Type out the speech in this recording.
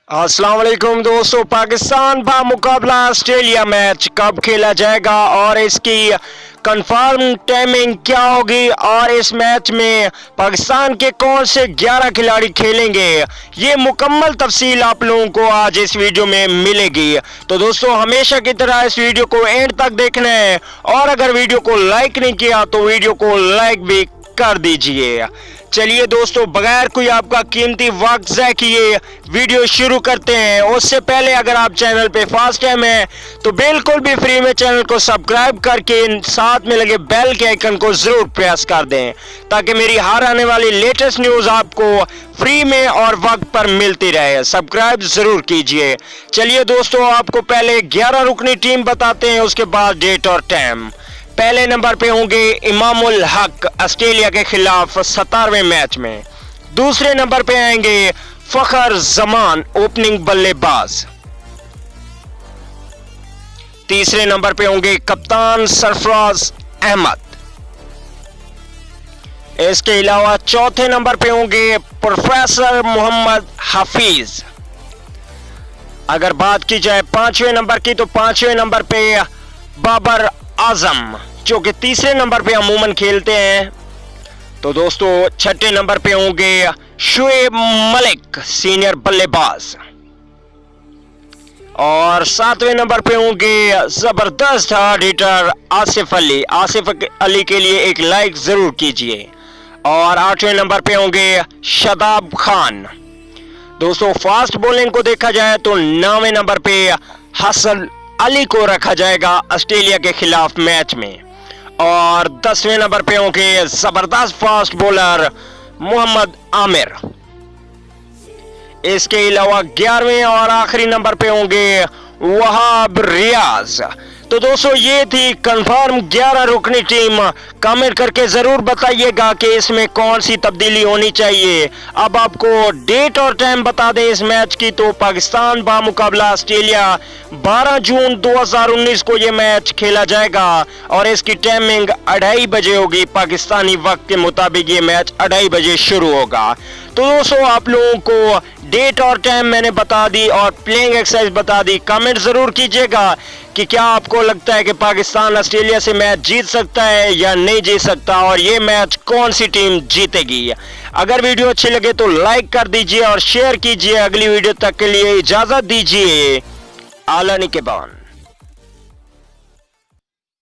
अस्सलाम वालेकुम दोस्तों, पाकिस्तान बा मुकाबला ऑस्ट्रेलिया मैच कब खेला जाएगा और इसकी कंफर्म टाइमिंग क्या होगी और इस मैच में पाकिस्तान के कौन से 11 खिलाड़ी खेलेंगे, ये मुकम्मल तफसील आप लोगों को आज इस वीडियो में मिलेगी। तो दोस्तों हमेशा की तरह इस वीडियो को एंड तक देखना है और अगर वीडियो को लाइक नहीं किया तो वीडियो को लाइक भी कर दीजिए। चलिए दोस्तों, बगैर कोई आपका कीमती वक्त ज़ाय किए वीडियो शुरू करते हैं। उससे पहले अगर आप चैनल पे फर्स्ट टाइम है तो बिल्कुल भी फ्री में चैनल को सब्सक्राइब करके साथ में लगे बेल के आइकन को जरूर प्रेस कर दें ताकि मेरी हर आने वाली लेटेस्ट न्यूज़ आपको फ्री में और वक्त पर मिलती रहे। सब्सक्राइब जरूर कीजिए। चलिए दोस्तों, आपको पहले 11 रुकनी टीम बताते हैं, उसके बाद डेट और टाइम। पहले नंबर पे होंगे इमामुल हक ऑस्ट्रेलिया के खिलाफ 17वें मैच में। दूसरे नंबर पे आएंगे फखर जमान ओपनिंग बल्लेबाज। तीसरे नंबर पे होंगे कप्तान सरफराज अहमद। इसके अलावा चौथे नंबर पे होंगे प्रोफेसर मोहम्मद हाफिज। अगर बात की जाए 5वें नंबर की तो 5वें नंबर पे बाबर आजम जो कि तीसरे नंबर पे अमूमन खेलते हैं। तो दोस्तों 6ठे नंबर पे होंगे शुएब मलिक सीनियर बल्लेबाज और 7वें नंबर पे होंगे जबरदस्त हार्ड हिटर आसिफ अली। आसिफ अली के लिए एक लाइक जरूर कीजिए। और 8वें नंबर पे होंगे शादाब खान। दोस्तों फास्ट बॉलिंग को देखा जाए तो 9वें नंबर पे हसन अली को रखा जाएगा ऑस्ट्रेलिया के खिलाफ मैच में। और 10वें नंबर पे होंगे जबरदस्त फास्ट बॉलर मोहम्मद आमिर। इसके अलावा 11वें और आखिरी नंबर पे होंगे वहाब रियाज। तो दोस्तों ये थी कंफर्म 11 रुकनी टीम। कमेंट करके जरूर बताइएगा कि इसमें कौन सी तब्दीली होनी चाहिए। अब आपको डेट और टाइम बता दें इस मैच की, तो पाकिस्तान बा मुकाबला ऑस्ट्रेलिया 12 जून 2019 को ये मैच खेला जाएगा और इसकी टाइमिंग 2:30 बजे होगी। पाकिस्तानी वक्त के मुताबिक ये मैच 2:30 बजे शुरू होगा। तो दोस्तों आप लोगों को डेट और टाइम मैंने बता दी और प्लेइंग एक्सरसाइज बता दी। कमेंट जरूर कीजिएगा कि क्या आपको लगता है कि पाकिस्तान ऑस्ट्रेलिया से मैच जीत सकता है या नहीं जीत सकता और ये मैच कौन सी टीम जीतेगी। अगर वीडियो अच्छी लगे तो लाइक कर दीजिए और शेयर कीजिए। अगली वीडियो तक के लिए इजाजत दीजिए। आला निकेबान।